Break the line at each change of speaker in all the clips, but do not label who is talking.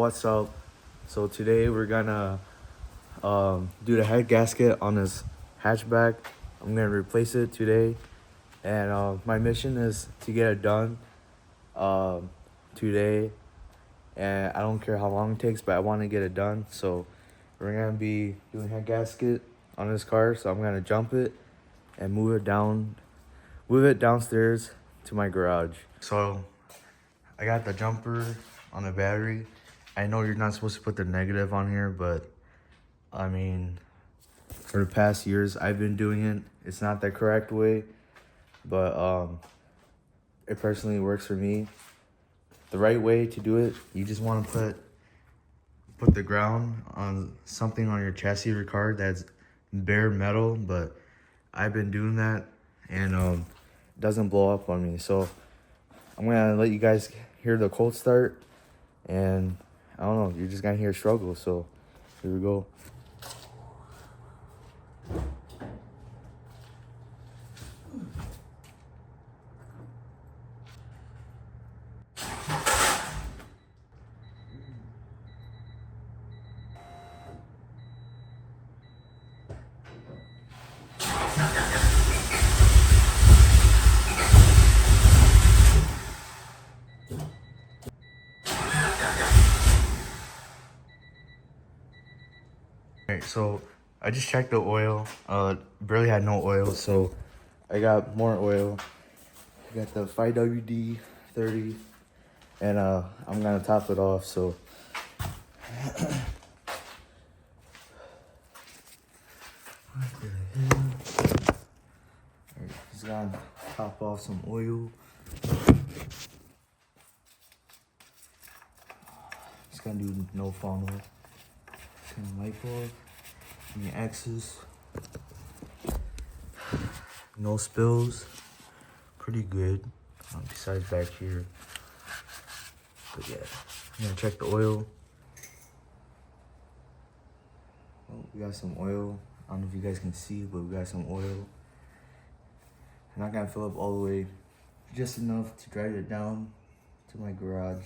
what's up? So today we're gonna do the head gasket on this hatchback. I'm gonna replace it today, and my mission is to get it done today. And I don't care how long it takes, but I want to get it done. So we're gonna be doing head gasket on this car. So I'm gonna jump it and move it downstairs to my garage. So I got the jumper on the battery. I know you're not supposed to put the negative on here, but I mean, for the past years I've been doing it. It's not the correct way, but it personally works for me. The right way to do it, you just want to put the ground on something on your chassis of your car that's bare metal, but I've been doing that and it doesn't blow up on me. So I'm gonna let you guys hear the cold start, and I don't know, you're just gonna hear struggle. So here we go. Alright, so I just checked the oil. Barely had no oil, so I got more oil. I got the 5WD 30, and I'm gonna top it off. So just gonna top off some oil. Just gonna do no funnel. Just gonna wipe off any excess. No spills. Pretty good. Besides back here. But yeah, I'm gonna check the oil. Oh, we got some oil. I don't know if you guys can see, but we got some oil. I'm not gonna fill up all the way, just enough to drive it down to my garage.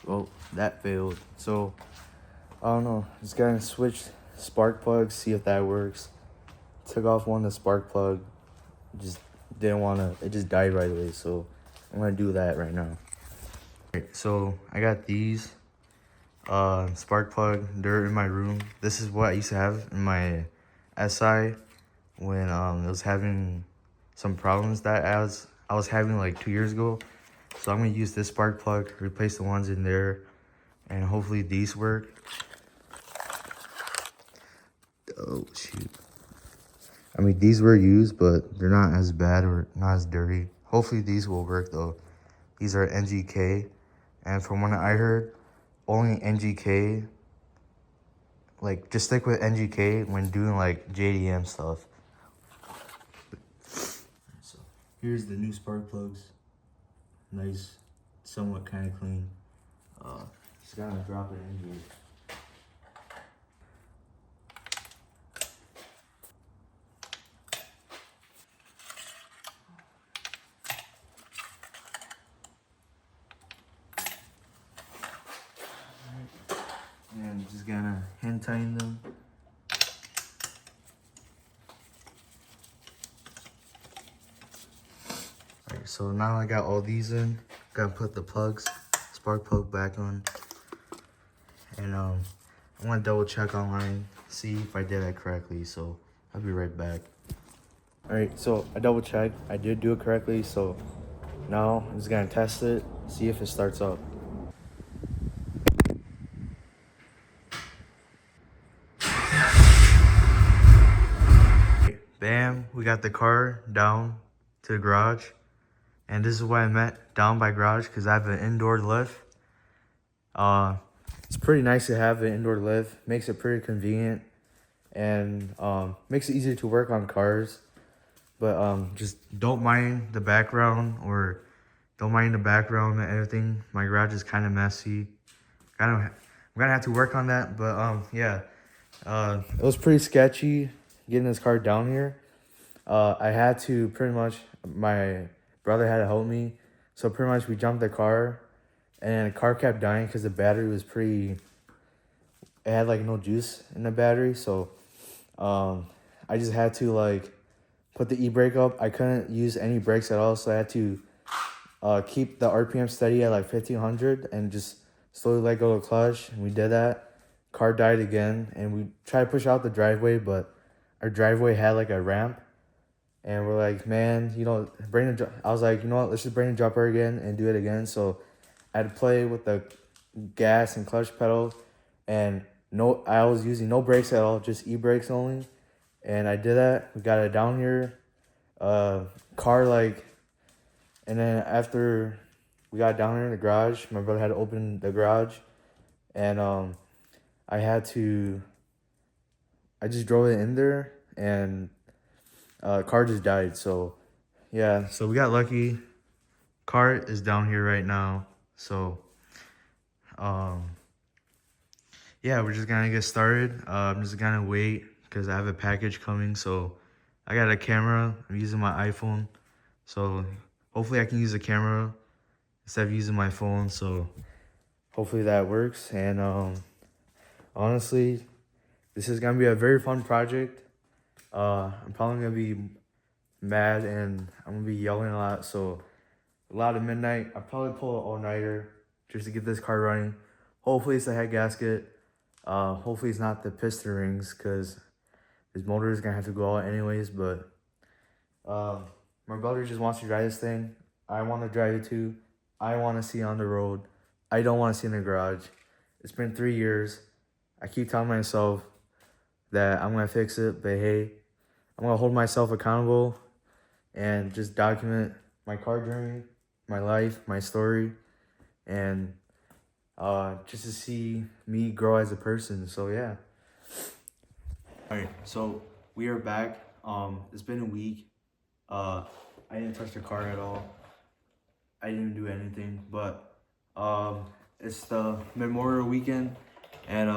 Well, that failed. So I don't know. Just gonna switch spark plugs, see if that works. Took off one of the spark plug. Just didn't wanna. It just died right away. So I'm gonna do that right now. Alright, so I got these spark plug. They're in my room. This is what I used to have in my SI when it was having some problems that I was having like 2 years ago. So I'm gonna use this spark plug, replace the ones in there, and hopefully these work. Oh shoot. I mean, these were used, but they're not as bad or not as dirty. Hopefully these will work though. These are NGK, and from what I heard, only NGK like just stick with NGK when doing like JDM stuff. So here's the new spark plugs. Nice, somewhat kind of clean. Just gotta drop it in here. And just gonna hand tighten them. Alright, so now I got all these in. Gotta put the plugs, spark plug back on. And I want to double check online, see if I did that correctly. So I'll be right back. Alright, so I double checked. I did do it correctly. So now I'm just gonna test it, see if it starts up. Bam, we got the car down to the garage. And this is what I meant down by garage, because I have an indoor lift. It's pretty nice to have an indoor lift. Makes it pretty convenient and makes it easier to work on cars. But just don't mind the background and everything. My garage is kind of messy. I'm gonna have to work on that. But yeah, it was pretty sketchy getting this car down here. I had to pretty much, my brother had to help me. So pretty much we jumped the car and the car kept dying because the battery was it had like no juice in the battery. So I just had to like put the e-brake up. I couldn't use any brakes at all. So I had to keep the RPM steady at like 1500 and just slowly let go of the clutch. And we did that. Car died again. And we tried to push out the driveway, but our driveway had like a ramp. And we're like, man, I was like, you know what, let's just bring the jumper again and do it again. So I had to play with the gas and clutch pedal, and I was using no brakes at all, just e-brakes only. And I did that. We got it down here. And then after we got down here in the garage, my brother had to open the garage, and I just drove it in there, and car just died. So yeah, so we got lucky. Car is down here right now. So yeah, we're just gonna get started. I'm just gonna wait because I have a package coming. So I got a camera. I'm using my iPhone. So hopefully I can use a camera instead of using my phone. So hopefully that works. And honestly, this is gonna be a very fun project. I'm probably gonna be mad and I'm gonna be yelling a lot. So a lot of midnight. I'll probably pull an all-nighter just to get this car running. Hopefully it's the head gasket. Hopefully it's not the piston rings, because his motor is gonna have to go out anyways. But my brother just wants to drive this thing. I want to drive it too. I want to see it on the road. I don't want to see it in the garage. It's been 3 years. I keep telling myself that I'm gonna fix it, but hey, I'm gonna hold myself accountable and just document my car journey, my life, my story, and just to see me grow as a person. So yeah. All right, so we are back. It's been a week. I didn't touch the car at all. I didn't do anything, but it's the Memorial weekend, and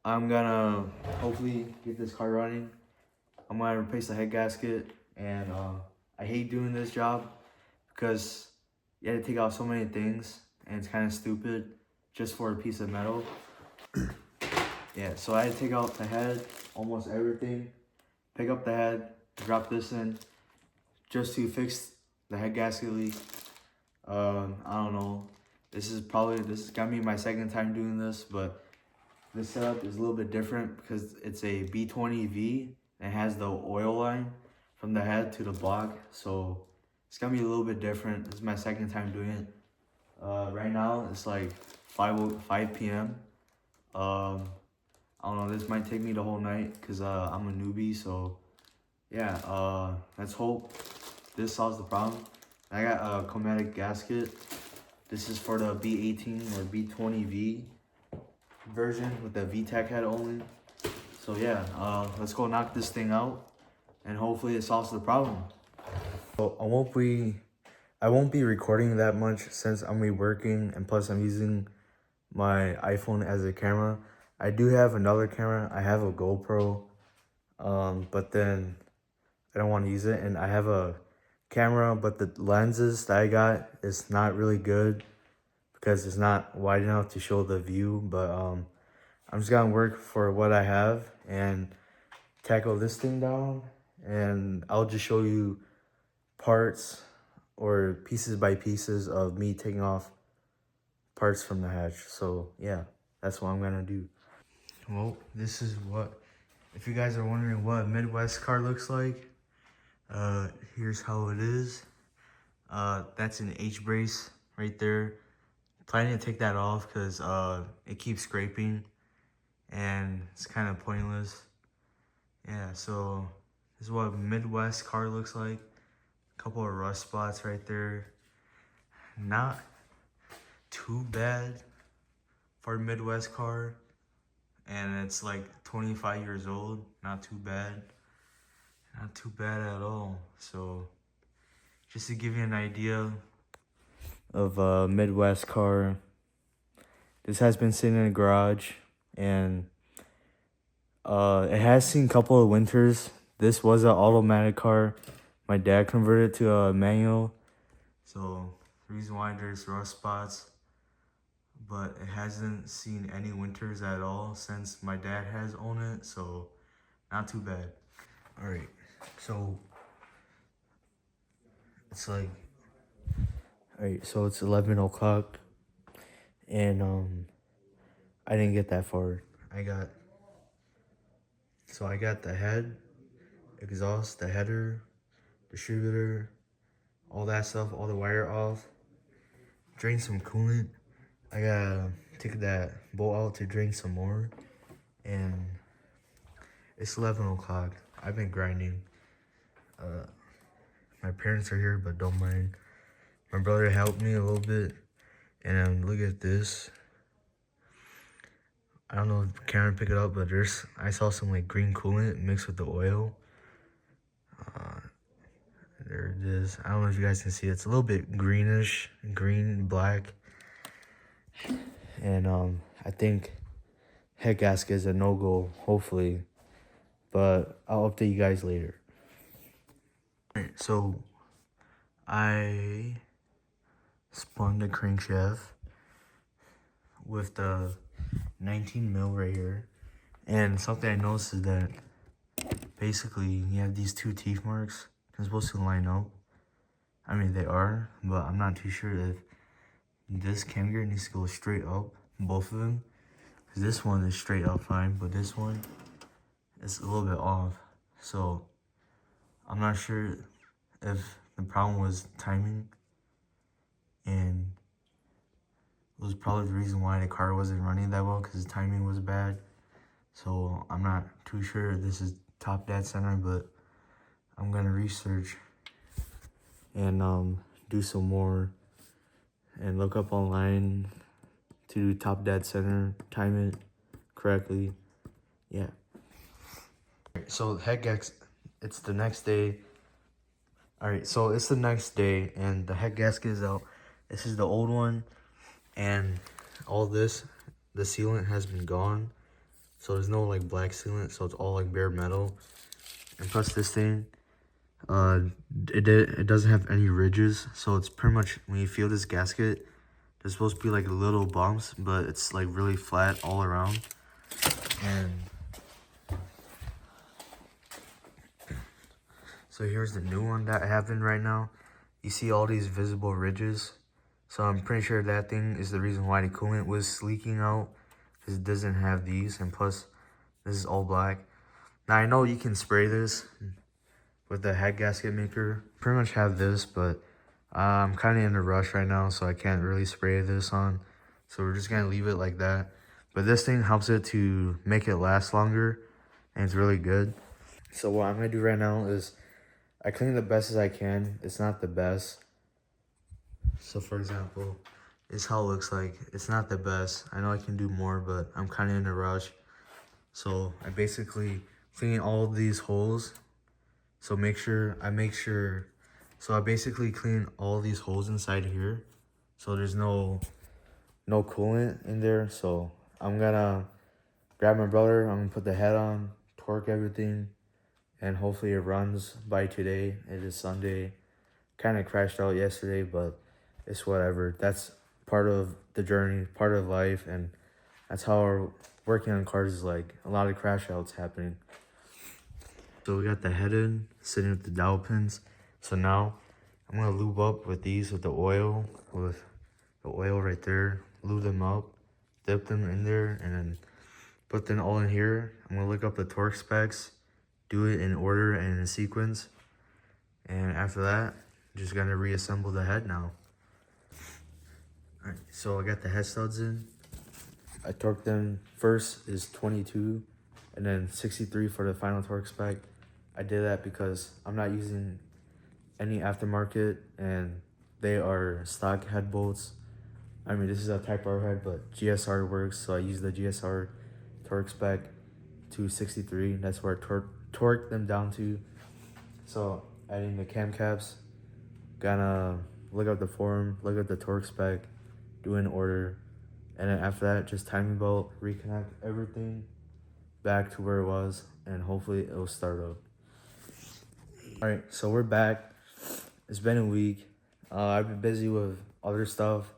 I'm gonna hopefully get this car running. I'm gonna replace the head gasket, and I hate doing this job because you had to take out so many things, and it's kind of stupid just for a piece of metal. Yeah, so I had to take out the head, almost everything, pick up the head, drop this in, just to fix the head gasket leak. I don't know. This is gonna be my second time doing this, but this setup is a little bit different because it's a B20V and it has the oil line from the head to the block. So it's gonna be a little bit different. This is my second time doing it. Right now it's like 5 p.m. I don't know, this might take me the whole night because I'm a newbie. So yeah, let's hope this solves the problem. I got a chromatic gasket. This is for the B18 or B20V. version with the VTAC head only. So yeah, let's go knock this thing out, and hopefully it solves the problem. So I won't be recording that much since I'm working, and plus I'm using my iPhone as a camera. I do have another camera. I have a GoPro, but then I don't want to use it, and I have a camera, but the lenses that I got is not really good because it's not wide enough to show the view. But I'm just gonna work for what I have and tackle this thing down, and I'll just show you parts or pieces by pieces of me taking off parts from the hatch. So yeah, that's what I'm gonna do. Well, this is what, if you guys are wondering what a Midwest car looks like, here's how it is. That's an H-brace right there. Planning to take that off because it keeps scraping and it's kind of pointless. Yeah, so this is what a Midwest car looks like. A couple of rust spots right there. Not too bad for a Midwest car, and it's like 25 years old. Not too bad. Not too bad at all. So just to give you an idea of a Midwest car, this has been sitting in a garage, and it has seen a couple of winters. This was an automatic car. My dad converted it to a manual, so the reason why there's rust spots, but it hasn't seen any winters at all since my dad has owned it, so not too bad. All right, so it's like, all right, so it's 11 o'clock, and I didn't get that far. I got the head, exhaust, the header, distributor, all that stuff, all the wire off. Drain some coolant. I gotta take that bolt out to drain some more. And it's 11 o'clock. I've been grinding. My parents are here, but don't mind. My brother helped me a little bit. And look at this. I don't know if Karen picked it up, but I saw some like green coolant mixed with the oil. There it is. I don't know if you guys can see it. It's a little bit greenish, green, black. And I think head gasket is a no-go, hopefully. But I'll update you guys later. Alright, so I spun the crankshaft with the 19 mil right here. And something I noticed is that basically you have these two teeth marks. They're supposed to line up. I mean, they are, but I'm not too sure if this cam gear needs to go straight up, both of them. Because this one is straight up fine, but this one is a little bit off. So I'm not sure if the problem was timing, and it was probably the reason why the car wasn't running that well, because the timing was bad. So I'm not too sure if this is top dead center, but I'm gonna research and do some more and look up online to do top dead center, time it correctly. Yeah. So head gasket, it's the next day. All right, so it's the next day, and the head gasket is out. This is the old one, and all this, the sealant has been gone. So there's no like black sealant, so it's all like bare metal. And plus this thing, it doesn't have any ridges, so it's pretty much, when you feel this gasket, there's supposed to be like little bumps, but it's like really flat all around. And so here's the new one that I have in right now. You see all these visible ridges. So I'm pretty sure that thing is the reason why the coolant was leaking out, because it doesn't have these, and plus this is all black. Now I know you can spray this with the head gasket maker. Pretty much have this, but I'm kind of in a rush right now, so I can't really spray this on. So we're just gonna leave it like that. But this thing helps it to make it last longer, and it's really good. So what I'm gonna do right now is I clean the best as I can. It's not the best. So for example, is how it looks like. It's not the best. I know I can do more, but I'm kind of in a rush. So I basically clean all of these holes. So I basically clean all these holes inside here. So there's no coolant in there. So I'm gonna grab my brother. I'm gonna put the head on, torque everything, and hopefully it runs by today. It is Sunday. Kind of crashed out yesterday, but it's whatever. That's part of the journey, part of life, and that's how our working on cars is like. A lot of crash outs happening. So we got the head in, sitting with the dowel pins. So now I'm gonna lube up with these with the oil right there. Lube them up, dip them in there, and then put them all in here. I'm gonna look up the torque specs, do it in order and in sequence. And after that, I'm just gonna reassemble the head now. Alright, so I got the head studs in. I torqued them. First is 22 and then 63 for the final torque spec. I did that because I'm not using any aftermarket and they are stock head bolts. I mean, this is a Type R head, but GSR works, so I use the GSR torque spec to 63. That's where I torque them down to. So adding the cam caps, gonna look up the forum, look at the torque spec, do an order, and then after that, just timing belt, reconnect everything back to where it was, and hopefully it'll start up. All right, so we're back. It's been a week. I've been busy with other stuff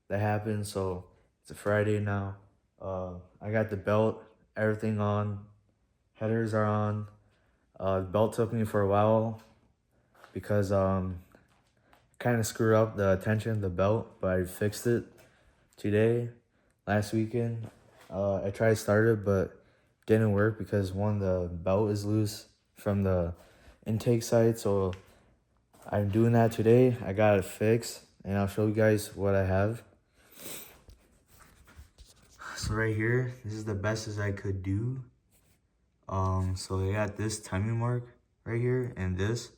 that happened, so it's a Friday now. I got the belt, everything on, headers are on. The belt took me for a while because kind of screwed up the tension of the belt, but I fixed it today, last weekend. I tried to start it, but didn't work because one, the belt is loose from the intake side, so I'm doing that today. I got it fixed, and I'll show you guys what I have. So right here, this is the best as I could do. So I got this timing mark right here, and this.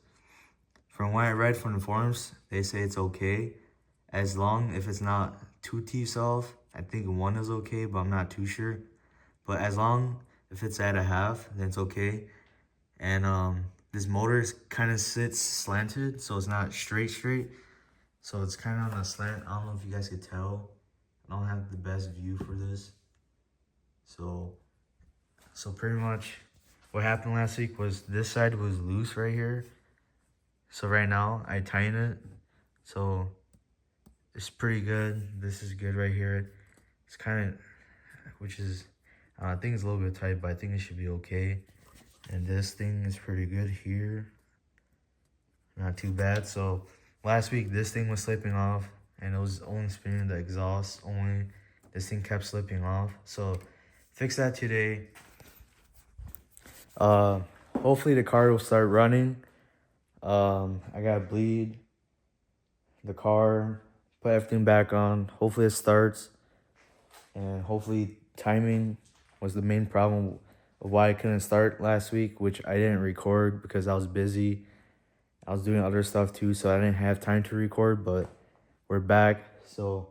From what I read from the forums, they say it's okay, as long if it's not 2 teeth off. I think 1 is okay, but I'm not too sure. But as long if it's at a half, then it's okay. And this motor kind of sits slanted, so it's not straight. So it's kind of on a slant. I don't know if you guys could tell. I don't have the best view for this. So pretty much what happened last week was this side was loose right here. So right now I tighten it. So it's pretty good. This is good right here. It's kind of, which is, I think it's a little bit tight, but I think it should be okay. And this thing is pretty good here. Not too bad. So last week this thing was slipping off and it was only spinning the exhaust only. This thing kept slipping off. So fix that today. Hopefully the car will start running. I gotta bleed the car, put everything back on. Hopefully it starts, and hopefully timing was the main problem of why I couldn't start last week, which I didn't record because I was busy. I was doing other stuff too, so I didn't have time to record, but we're back. So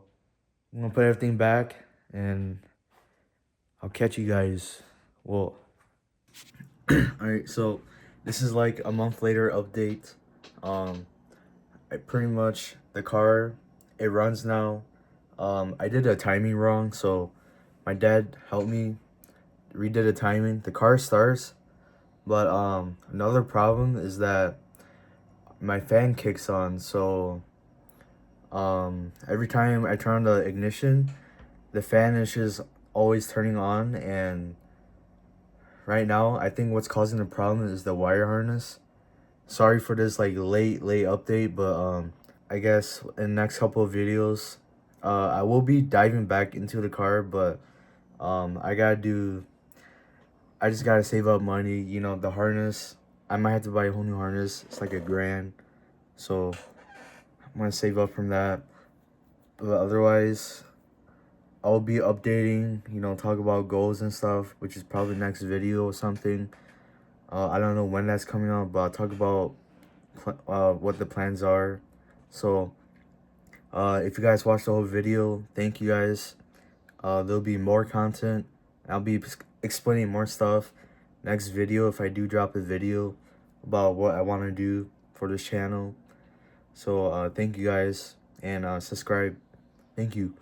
I'm gonna put everything back and I'll catch you guys. Well, all right, so this is like a month later update. I pretty much, the car, it runs now. I did the timing wrong, so my dad helped me, redid the timing. The car starts, but another problem is that my fan kicks on, so every time I turn on the ignition, the fan is just always turning on, and right now I think what's causing the problem is the wire harness. Sorry for this like late update, but I guess in the next couple of videos I will be diving back into the car, but I just gotta save up money. You know, the harness, I might have to buy a whole new harness. It's like $1,000, so I'm gonna save up from that. But otherwise, I'll be updating, you know, talk about goals and stuff, which is probably next video or something. I don't know when that's coming out, but I'll talk about what the plans are. So If you guys watched the whole video, thank you guys. There'll be more content. I'll be explaining more stuff next video if I do drop a video about what I want to do for this channel. So thank you guys, and subscribe. Thank you.